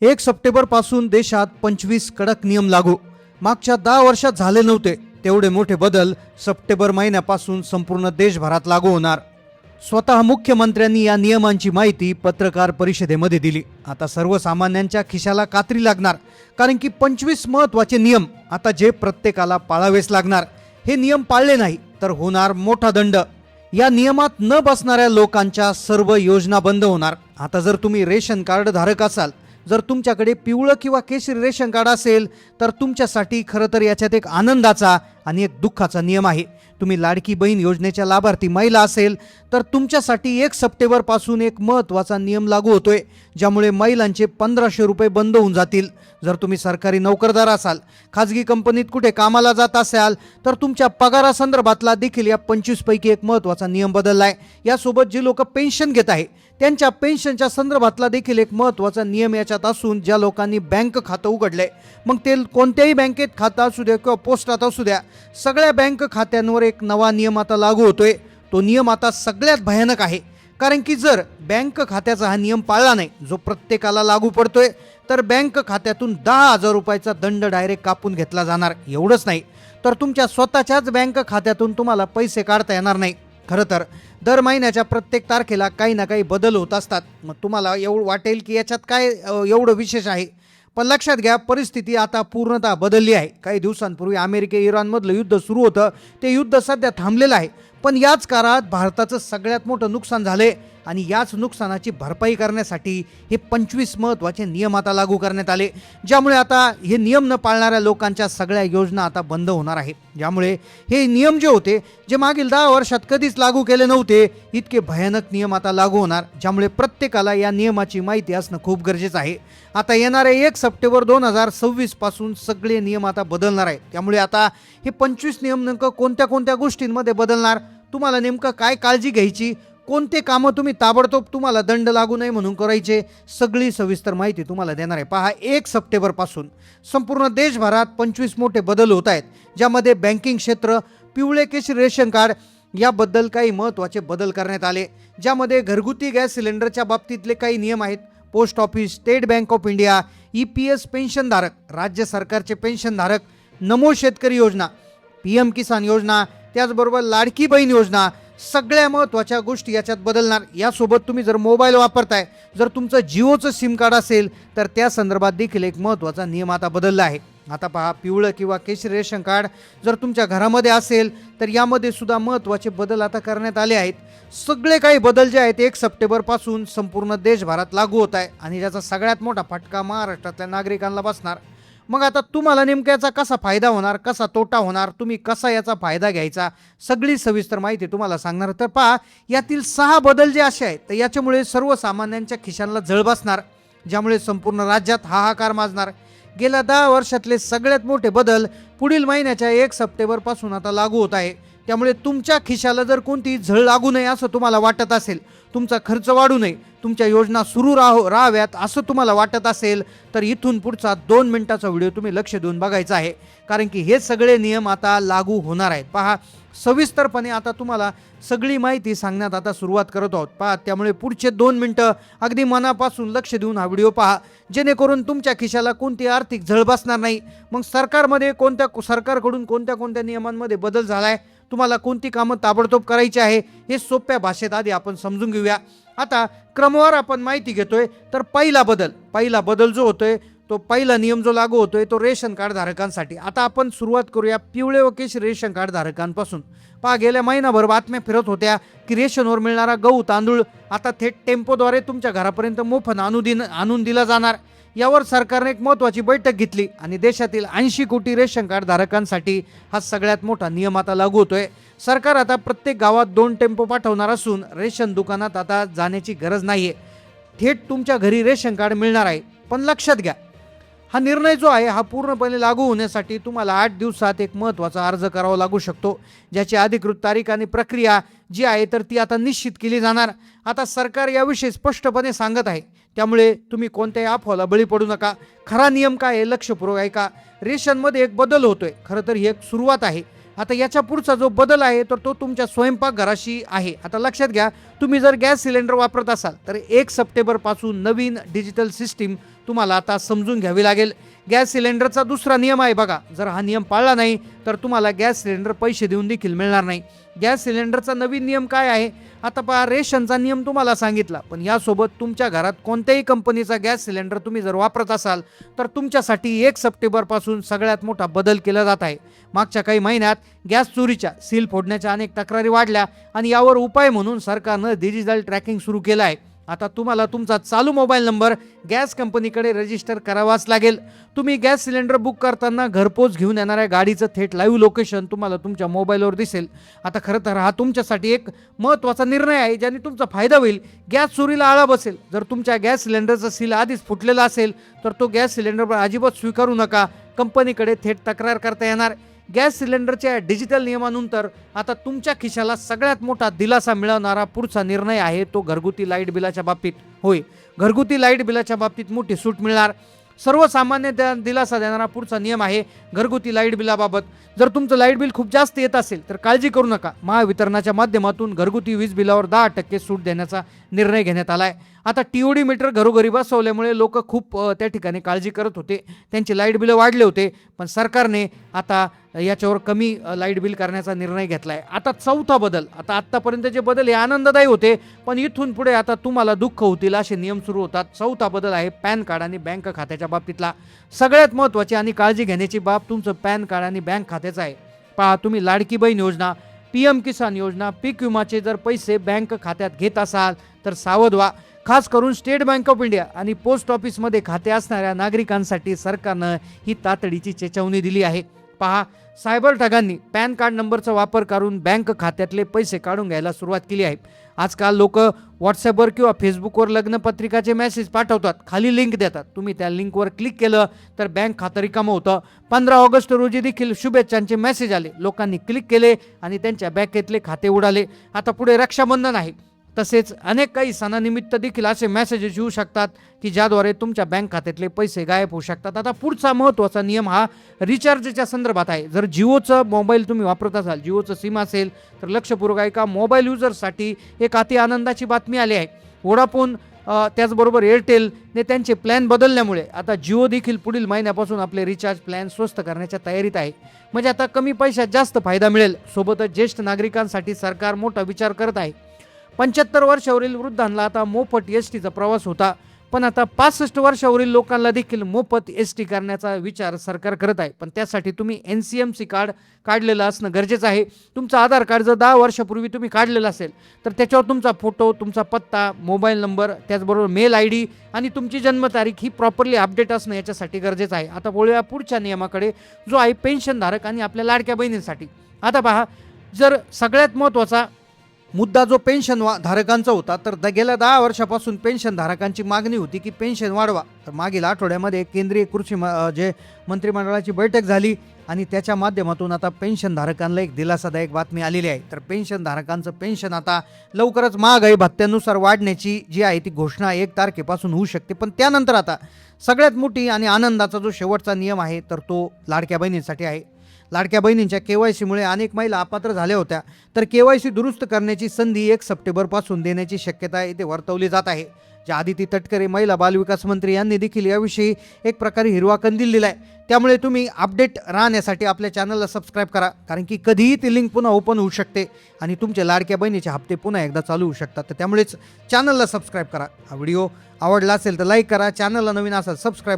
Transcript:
1 September पासून देशात 25 कडक नियम लागू. मागच्या 10 वर्षात झाले नव्हते तेवढे मोठे बदल सप्टेंबर महिन्यापासून संपूर्ण देशभरात लागू होणार. स्वतः मुख्यमंत्र्यांनी या नियमांची माहिती पत्रकार परिषदेमध्ये दिली. आता सर्वसामान्यांच्या खिशाला कात्री लागणार, कारण की 25 महत्त्वाचे नियम आता जे प्रत्येकाला पाळावेच लागणार. हे नियम पाळले नाही तर होणार मोठा दंड. या नियमात न बसणाऱ्या लोकांच्या सर्व योजना बंद होणार. आता जर तुम्ही रेशन कार्ड धारक असाल, जर तुमच्याकडे पिवळं किंवा केशरी रेशन कार्ड असेल, तर तुमच्यासाठी खरं तर याच्यात एक आनंदाचा आणि एक दुःखाचा नियम आहे. तुम्ही लाडकी बहीण योजनेच्या लाभार्थी महिला असेल तर तुमच्यासाठी 1 सप्टेंबर पासून एक महत्त्वाचा नियम लागू होतोय, ज्यामुळे महिलांचे 1500 रुपये बंद होऊन जातील. जर तुम्ही सरकारी नोकरदार असाल, खाजगी कंपनीत कुठे कामाला जात असाल, तर तुमच्या पगारासंदर्भातला देखील या 25 पैकी एक महत्त्वाचा नियम बदललाय. यासोबत जे लोक पेन्शन घेत आहे त्यांच्या पेन्शनच्या संदर्भातला देखील एक महत्त्वाचा नियम याच्यात असून, ज्या लोकांनी बँक खातं उघडलंय, मग ते कोणत्याही बँकेत खातं असू द्या किंवा पोस्टात असू द्या, सगळ्या बँक खात्यांवर एक नवा नियम आता लागू होतोय. तो नियम आता सगळ्यात भयानक आहे, कारण की जर बँक खात्याचा हा नियम पाळला नाही, जो प्रत्येकाला लागू पडतोय, तर बँक खात्यातून 10,000 रुपयाचा दंड डायरेक्ट कापून घेतला जाणार. एवढंच नाही तर तुमच्या स्वतःच्याच बँक खात्यातून तुम्हाला पैसे काढता येणार नाही. खरं तर दर महिन्याच्या प्रत्येक तारखेला काही ना काही बदल होत असतात. मग तुम्हाला एवढं वाटेल की याच्यात काय एवढं विशेष आहे, पण लक्षात घ्या, परिस्थिती आता पूर्णतः बदलली आहे. काही दिवसांपूर्वी अमेरिका इराणमधलं युद्ध सुरू होतं, ते युद्ध सध्या थांबलेलं आहे, पण याच काळात भारताचं सगळ्यात मोठं नुकसान झाले आणि याच नुकसानाची भरपाई करण्यासाठी हे 25 महत्त्वाचे नियम आता लागू करण्यात आले, ज्यामुळे आता हे नियम न पाळणाऱ्या लोकांच्या सगळ्या योजना आता बंद होणार आहेत. ज्यामुळे हे नियम जे होते, जे मागील 10 वर्षात कधीच लागू केले नव्हते, इतके भयानक नियम आता लागू होणार, ज्यामुळे प्रत्येकाला या नियमाची माहिती असणं खूप गरजेचं आहे. आता येणारे 1 सप्टेंबर 2026 पासून सगळे नियम आता बदलणार आहेत. त्यामुळे आता हे 25 नियम नेमकं कोणत्या कोणत्या गोष्टींमध्ये बदलणार, तुम्हाला नेमकं काय काळजी घ्यायची, कोणते कामं तुम्ही ताबडतोब तुम्हाला दंड लागू नये म्हणून करायचे, सगळी सविस्तर माहिती तुम्हाला देणार आहे. पहा, 1 सप्टेंबर पासून संपूर्ण देशभरात 25 मोठे बदल होत आहेत, ज्यामध्ये बँकिंग क्षेत्र, पिवळे केशरी रेशन कार्ड याबद्दल काही महत्त्वाचे बदल करण्यात आले. ज्यामध्ये घरगुती गॅस सिलेंडरच्या बाबतीतले काही नियम आहेत. Post office, state bank of India, EPS पेन्शनधारक, राज्य सरकारचे पेन्शनधारक, नमो शेतकरी योजना, PM किसान योजना, त्याचबरोबर लाडकी बहीण योजना, सगळ्या महत्त्वाच्या गोष्टी याच्यात बदलणार. यासोबत तुम्ही जर मोबाईल वापरताय, जर तुमचं जिओचं सिम कार्ड असेल, तर त्या संदर्भात देखील एक महत्त्वाचा नियम आता बदलला आहे. आता पहा, पिवळं किंवा केशरी रेशन कार्ड जर तुमच्या घरामध्ये असेल, तर यामध्ये सुद्धा महत्त्वाचे बदल आता करण्यात आले आहेत. सगळे काही बदल जे आहेत 1 सप्टेंबर पासून संपूर्ण देशभरात लागू होत आहे आणि ज्याचा सगळ्यात मोठा फटका महाराष्ट्रातल्या नागरिकांना बसणार. मग आता तुम्हाला नेमका याचा कसा फायदा होणार, कसा तोटा होणार, तुम्ही कसा याचा फायदा घ्यायचा, सगळी सविस्तर माहिती तुम्हाला सांगणार. तर पहा, यातील 6 बदल जे असे आहेत, तर याच्यामुळे सर्वसामान्यांच्या खिशांना झळ बसणार, ज्यामुळे संपूर्ण राज्यात हाहाकार माजणार. गेल्या 10 वर्षातले सगळ्यात मोठे बदल पुढील महिन्याच्या 1 सप्टेंबर पासून आता लागू होत आहे. त्यामुळे तुमच्या खिशाला जर कोणती झळ लागू नये असं तुम्हाला वाटत असेल, तुमचा खर्च वाढू नये, तुमच्या योजना सुरू राहाव्यात असं तुम्हाला वाटत असेल, तर इथून पुढचा 2 मिनिटाचा व्हिडिओ तुम्ही लक्ष देऊन बघायचा आहे, कारण की हे सगळे नियम आता लागू होणार आहेत. पहा, सविस्तरपणे आता तुम्हाला सगळी माहिती सांगण्यात आता सुरुवात करत आहोत. पहा, त्यामुळे पुढचे 2 मिनिटं अगदी मनापासून लक्ष देऊन हा व्हिडिओ पहा, जेणेकरून तुमच्या खिशाला कोणती आर्थिक झळ बसणार नाही. मग सरकारकडून कोणत्या नियमांमध्ये बदल झालाय, तुम्हाला कोणती कामं ताबडतोब करायची आहे, हे सोप्या भाषेत आधी आपण समजून घेऊया. आता क्रमवार आपण माहिती घेतोय. तर पहिला बदल जो होतोय, तो पहिला नियम जो लागू होतोय, तो रेशन कार्ड धारकांसाठी. आता आपण सुरुवात करूया पिवळे व केशरी रेशन कार्ड धारकांपासून. पहा, गेल्या महिनाभर बातम्या फिरत होत्या की रेशनवर मिळणारा गहू तांदूळ आता थेट टेम्पोद्वारे तुमच्या घरापर्यंत मोफत आणून दिला जाणार. यावर सरकारने एक महत्त्वाची बैठक घेतली आणि देशातील 80 कोटी रेशन कार्ड धारकांसाठी हा सगळ्यात मोठा नियम आता लागू होतोय. सरकार आता प्रत्येक गावात 2 टेम्पो पाठवणार असून रेशन दुकानात आता जाण्याची गरज नाहीये, थेट तुमच्या घरी रेशन कार्ड मिळणार आहे. पण लक्षात घ्या, हा निर्णय जो आहे हा पूर्णपणे लागू होण्यासाठी तुम्हाला 8 दिवसात एक महत्त्वाचा अर्ज करावा लागू शकतो, ज्याची अधिकृत तारीख आणि प्रक्रिया जी आहे तर ती आता निश्चित केली जाणार. आता सरकार याविषयी स्पष्टपणे सांगत आहे, त्यामुळे तुम्ही कोणत्याही अफवाला बळी पडू नका. खरा नियम काय आहे लक्षपूर्वक ऐका. रेशनमध्ये एक बदल होतोय, खरं तर ही एक सुरुवात आहे. आता याच्या पुढचा जो बदल आहे तर तो तुमच्या स्वयंपाकघराशी आहे. आता लक्षात घ्या, तुम्ही जर गॅस सिलेंडर वापरत असाल तर 1 सप्टेंबर पासून नवीन डिजिटल सिस्टीम तुम्हाला आता समजून घ्यावी लागेल. गॅस सिलेंडरचा दुसरा नियम आहे बघा, जर हा नियम पाळला नाही तर तुम्हाला गॅस सिलेंडर पैसे देऊन देखील मिळणार नाही. गॅस सिलेंडरचा नवीन नियम काय आहे? आता पहा, रेशनचा नियम तुम्हाला सांगितला, पण यासोबत तुमच्या घरात कोणत्याही कंपनीचा गॅस सिलेंडर तुम्ही जर वापरत असाल तर तुमच्यासाठी 1 सप्टेंबरपासून सगळ्यात मोठा बदल केला जात आहे. मागच्या काही महिन्यात गॅस चोरीच्या, सील फोडण्याच्या अनेक तक्रारी वाढल्या आणि यावर उपाय म्हणून सरकारनं डिजिटल ट्रॅकिंग सुरू केलं आहे. आता तुम्हाला तुमचा चालू मोबाईल नंबर गॅस कंपनीकडे रजिस्टर करावाच लागेल. तुम्ही गॅस सिलेंडर बुक करताना घरपोच घेऊन येणाऱ्या गाडीचं थेट लाईव्ह लोकेशन तुम्हाला तुमच्या मोबाईलवर दिसेल. आता खरं तर हा तुमच्यासाठी एक महत्त्वाचा निर्णय आहे, ज्याने तुमचा फायदा होईल. गॅस चोरीला आळा बसेल. जर तुमच्या गॅस सिलेंडरचा सील आधीच फुटलेला असेल तर तो गॅस सिलेंडर अजिबात स्वीकारू नका. कंपनीकडे थेट तक्रार करता येणार. गॅस सिलेंडरच्या डिजिटल नियमानंतर आता तुमच्या खिशाला सगळ्यात मोठा दिलासा मिळवणारा पुढचा निर्णय आहे तो घरगुती लाईट बिलाच्या बाबतीत. होय, घरगुती लाईट बिलाच्या बाबतीत मोठी सूट मिळणार. सर्वसामान्य दिलासा देणारा पुढचा नियम आहे घरगुती लाईट बिलाबाबत. जर तुमचं लाईट बिल खूप जास्त येत असेल तर काळजी करू नका. महावितरणाच्या माध्यमातून घरगुती वीज बिलावर 10% सूट देण्याचा निर्णय घेण्यात आला आहे. आता TOD मीटर घरोघरी बसवल्यामुळे लोक खूप त्या ठिकाणी काळजी करत होते, त्यांचे लाईट बिलं वाढले होते, पण सरकारने आता याच्यावर कमी लाईट बिल करण्याचा निर्णय घेतला आहे. आता चौथा बदल, आता आत्तापर्यंतचे बदल हे आनंददायी होते, पण इथून पुढे आता तुम्हाला दुःख होतील असे नियम सुरू होतात. चौथा बदल आहे पॅन कार्ड आणि बँक खात्याच्या बाबतीतला. सगळ्यात महत्त्वाची आणि काळजी घेण्याची बाब तुमचं पॅन कार्ड आणि बँक खात्याचं आहे. पहा, तुम्ही लाडकी बहीण योजना, PM किसान योजना, पीक विमाचे जर पैसे बँक खात्यात घेत असाल तर सावध व्हा. खास करून स्टेट बँक ऑफ इंडिया आणि पोस्ट ऑफिसमध्ये खाते असणाऱ्या नागरिकांसाठी सरकारनं ही तातडीची चेतावणी दिली आहे. पहा, सायबर ठगांनी पॅन कार्ड नंबरचा वापर करून बँक खात्यातले पैसे काढून घ्यायला सुरुवात केली आहे. आजकाल लोक व्हॉट्सॲपवर किंवा फेसबुकवर लग्नपत्रिकाचे मेसेज पाठवतात, खाली लिंक देतात. तुम्ही त्या लिंकवर क्लिक केलं तर बँक खातं रिकामं होतं. 15 ऑगस्ट रोजी देखील शुभेच्छांचे मेसेज आले. लोकांनी क्लिक केले आणि त्यांच्या बँकेतले खाते उडाले. आता पुढे रक्षाबंधन आहे, तसेच अनेक काही सणानिमित्त देखील असे मेसेजेस येऊ शकतात की ज्याद्वारे तुमच्या बँक खात्यातले पैसे गायब होऊ शकतात. आता पुढचा महत्त्वाचा नियम हा रिचार्जच्या संदर्भात आहे. जर जिओचं मोबाईल तुम्ही वापरत असाल, जिओचं सिम असेल तर लक्षपूर्वक ऐका. मोबाईल युजर्ससाठी एक अति आनंदाची बातमी आली आहे. वोडाफोन त्याचबरोबर एअरटेलने त्यांचे प्लॅन बदलल्यामुळे आता जिओ देखील पुढील महिन्यापासून आपले रिचार्ज प्लॅन स्वस्त करण्याच्या तयारीत आहे. म्हणजे आता कमी पैशात जास्त फायदा मिळेल. सोबतच ज्येष्ठ नागरिकांसाठी सरकार मोठा विचार करत आहे. 75 वर्षावरील वृद्धांना आता मोफत STचा प्रवास होता, पण आता 65 वर्षावरील लोकांना देखील मोफत ST करण्याचा विचार सरकार करत आहे. पण त्यासाठी तुम्ही NCMC कार्ड काढलेलं असणं गरजेचं आहे. तुमचं आधार कार्ड जर 10 वर्षापूर्वी तुम्ही काढलेलं असेल तर त्याच्यावर तुमचा फोटो, तुमचा पत्ता, मोबाईल नंबर, त्याचबरोबर मेल ID आणि तुमची जन्मतारीख ही प्रॉपरली अपडेट असणं याच्यासाठी गरजेचं आहे. आता बोलूया पुढच्या नियमाकडे, जो आहे पेन्शनधारक आणि आपल्या लाडक्या बहिणींसाठी. आता पहा, जर सगळ्यात महत्त्वाचा मुद्दा जो पेन्शन धारकांचा होता, तर गेल्या 10 वर्षापासून पेन्शन धारकांची मागणी होती की पेन्शन वाढवा. तर मागील आठवड्यामध्ये केंद्रीय कृषी मंत्रिमंडळाची बैठक झाली आणि त्याच्या माध्यमातून आता पेन्शन धारकांना एक दिलासादायक बातमी आलेली आहे. तर पेन्शन धारकांचं पेन्शन आता लवकरच महागाई भत्त्यानुसार वाढण्याची जी आहे ती घोषणा 1 तारखेपासून होऊ शकते. पण त्यानंतर आता सगळ्यात मोठी आणि आनंदाचा जो शेवटचा नियम आहे तर तो लाडक्या बहिणींसाठी आहे. लाडक्या बहिणींच्या KYCमुळे अनेक महिला अपात्र झाल्या होत्या, तर KYC दुरुस्त करण्याची संधी 1 सप्टेंबरपासून देण्याची शक्यता इथे वर्तवली जात आहे. ज्या आदिती तटकरे महिला बालविकास मंत्री यांनी देखील याविषयी एक प्रकारे हिरवा कंदील दिलाय. त्यामुळे तुम्ही अपडेट राहण्यासाठी आपल्या चॅनलला सबस्क्राईब करा, कारण की कधीही ती लिंक पुन्हा ओपन होऊ शकते आणि तुमचे लाडक्या बहिणीचे हप्ते पुन्हा एकदा चालू होऊ शकतात. तर त्यामुळेच चॅनलला सबस्क्राईब करा. हा व्हिडिओ आवडला असेल तर लाईक करा, चॅनलला नवीन असाल सबस्क्राईब